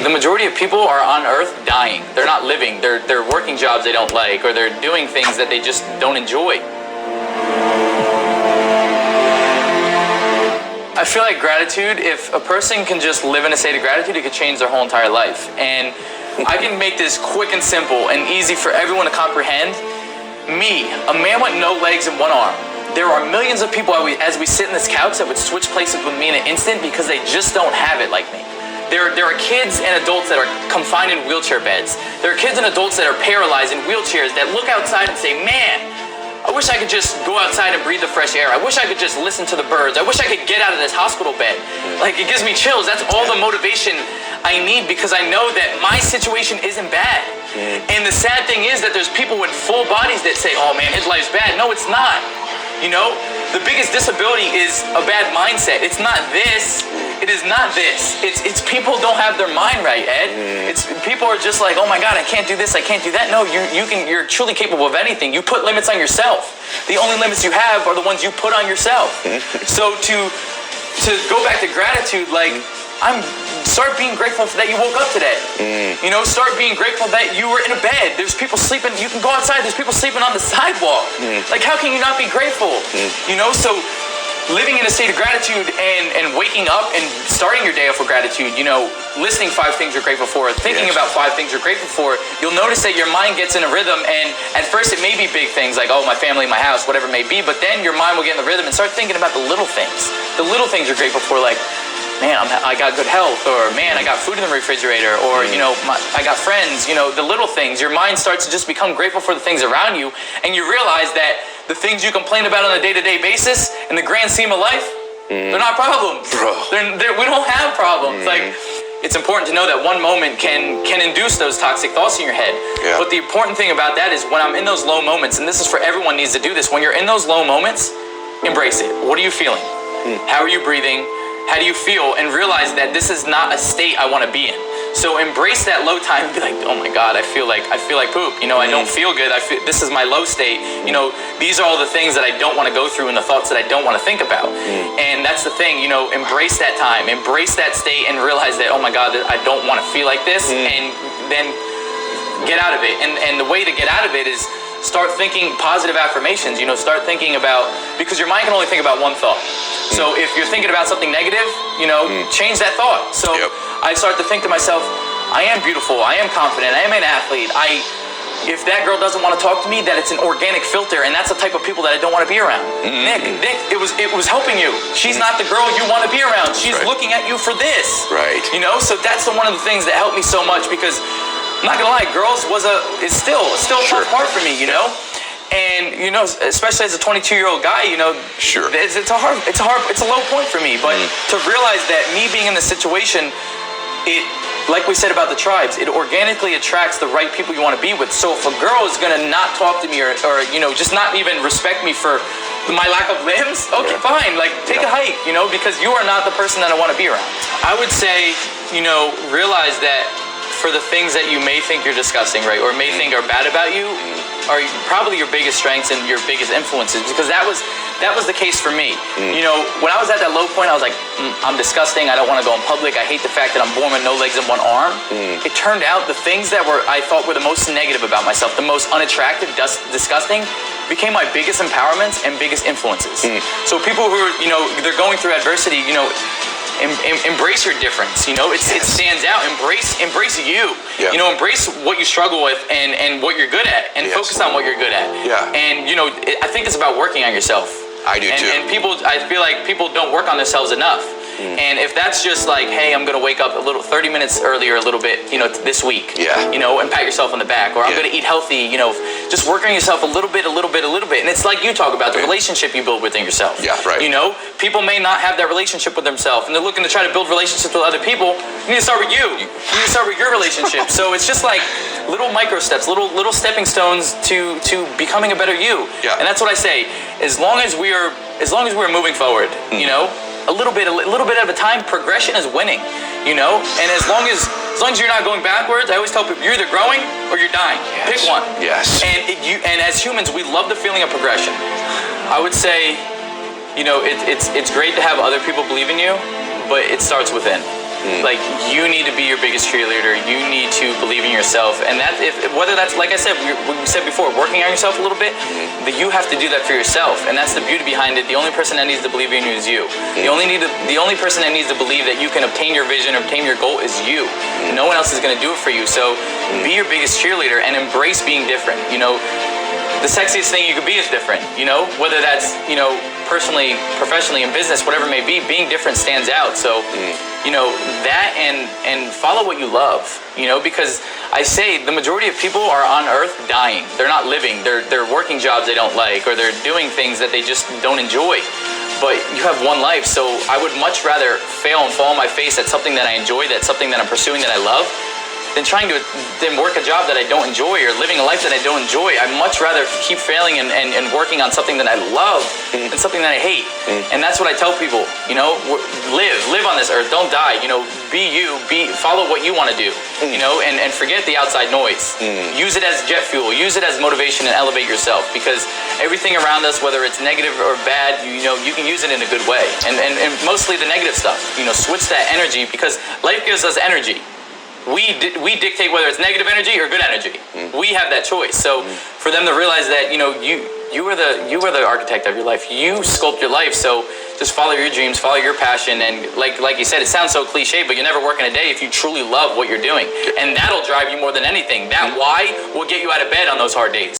The majority of people are on Earth dying. They're not living. They're working jobs they don't like, or they're doing things that they just don't enjoy. I feel like gratitude, if a person can just live in a state of gratitude, it could change their whole entire life. And I can make this quick and simple and easy for everyone to comprehend. Me, a man with no legs and one arm. There are millions of people as we sit in this couch that would switch places with me in an instant because they just don't have it like me. There are kids and adults that are confined in wheelchair beds. There are kids and adults that are paralyzed in wheelchairs that look outside and say, man, I wish I could just go outside and breathe the fresh air. I wish I could just listen to the birds. I wish I could get out of this hospital bed. Like, it gives me chills. That's all the motivation I need because I know that my situation isn't bad. And the sad thing is that there's people with full bodies that say, oh man, his life's bad. No, it's not. You know, the biggest disability is a bad mindset. It's not this. It is not this. It's people don't have their mind right, Ed. It's people are just like, oh my God, I can't do this, I can't do that. No, you're truly capable of anything. You put limits on yourself. The only limits you have are the ones you put on yourself. So to go back to gratitude, like start being grateful that you woke up today. You know, start being grateful that you were in a bed. There's people sleeping. You can go outside. There's people sleeping on the sidewalk. Like, how can you not be grateful? You know, so living in a state of gratitude and waking up and starting your day off with gratitude, you know, listing 5 things you're grateful for, thinking about 5 things you're grateful for, you'll notice that your mind gets in a rhythm. And at first it may be big things like, oh, my family, my house, whatever it may be, but then your mind will get in the rhythm and start thinking about the little things. The little things you're grateful for, like, man, I got good health, or man, I got food in the refrigerator, or, you know, I got friends, you know, the little things. Your mind starts to just become grateful for the things around you, and you realize that the things you complain about on a day-to-day basis, in the grand scheme of life, they're not problems. We don't have problems. Like, it's important to know that one moment can induce those toxic thoughts in your head. But the important thing about that is when I'm in those low moments, and this is for everyone needs to do this, when you're in those low moments, embrace it. What are you feeling? How are you breathing? How do you feel? And realize that this is not a state I want to be in. So embrace that low time and be like, oh my God, I feel like poop. You know, I don't feel good. This is my low state. You know, these are all the things that I don't want to go through and the thoughts that I don't want to think about. And that's the thing, you know, embrace that time, embrace that state, and realize that, oh my God, I don't want to feel like this, and then get out of it. And the way to get out of it is start thinking positive affirmations. You know, start thinking about, because your mind can only think about one thought. So if you're thinking about something negative, you know, change that thought. So I start to think to myself, I am beautiful, I am confident, I am an athlete. If that girl doesn't want to talk to me, that it's an organic filter, and that's the type of people that I don't want to be around. Nick, it was helping you. She's not the girl you want to be around. She's looking at you for this. You know, so that's one of the things that helped me so much, because I'm not gonna lie, girls is still a tough part for me, you know? And, you know, especially as a 22-year-old guy, you know, it's a low point for me. But to realize that me being in this situation, it, like we said about the tribes, it organically attracts the right people you want to be with. So if a girl is gonna not talk to me or you know, just not even respect me for my lack of limbs, okay, fine, like take a hike, you know, because you are not the person that I want to be around. I would say, you know, realize that for the things that you may think you're disgusting, right, or may think are bad about you, are probably your biggest strengths and your biggest influences, because that was the case for me. You know, when I was at that low point, I was like, I'm disgusting, I don't want to go in public, I hate the fact that I'm born with no legs and one arm. It turned out the things that I thought were the most negative about myself, the most unattractive, disgusting, became my biggest empowerments and biggest influences. So people who are, you know, they're going through adversity, you know, embrace your difference. You know, it stands out. Embrace you. You know, embrace what you struggle with and what you're good at, and focus on what you're good at. And you know, I think it's about working on yourself. I do too. And I feel like people don't work on themselves enough. And if that's just like, hey, I'm gonna wake up 30 minutes earlier a little bit, you know, this week, you know, and pat yourself on the back, or I'm gonna eat healthy, you know, just work on yourself a little bit. And it's like you talk about the relationship you build within yourself. You know, people may not have that relationship with themselves, and they're looking to try to build relationships with other people. You need to start with you. You need to start with your relationship. So it's just like little micro steps, little stepping stones to becoming a better you. And that's what I say. As long as we're moving forward, you know, a little bit at a time, progression is winning, you know? And as long as you're not going backwards, I always tell people, you're either growing or you're dying. Pick one. And as humans, we love the feeling of progression. I would say, you know, it's great to have other people believe in you, but it starts within. Like, you need to be your biggest cheerleader. You need to believe in yourself. And that, whether that's, like I said, we said before, working on yourself a little bit, that you have to do that for yourself. And that's the beauty behind it. The only person that needs to believe in you is you. The only person that needs to believe that you can obtain your vision, obtain your goal is you. No one else is going to do it for you. So be your biggest cheerleader and embrace being different. You know, the sexiest thing you could be is different, you know, whether that's, you know, personally, professionally, in business, whatever it may be, being different stands out. So, you know, that and follow what you love, you know, because I say the majority of people are on earth dying. They're not living. They're working jobs they don't like, or they're doing things that they just don't enjoy. But you have one life, so I would much rather fail and fall on my face at something that I enjoy, that's something that I'm pursuing that I love, than trying to work a job that I don't enjoy or living a life that I don't enjoy. I'd much rather keep failing and working on something that I love than something that I hate. And that's what I tell people, you know, live on this earth, don't die, you know, be you, follow what you want to do, you know, and forget the outside noise. Use it as jet fuel, use it as motivation and elevate yourself, because everything around us, whether it's negative or bad, you know, you can use it in a good way. And mostly the negative stuff, you know, switch that energy, because life gives us energy. We dictate whether it's negative energy or good energy. We have that choice. So for them to realize that, you know, you are the architect of your life. You sculpt your life. So just follow your dreams, follow your passion, and like you said, it sounds so cliche, but you never work in a day if you truly love what you're doing, and that'll drive you more than anything. That why will get you out of bed on those hard days.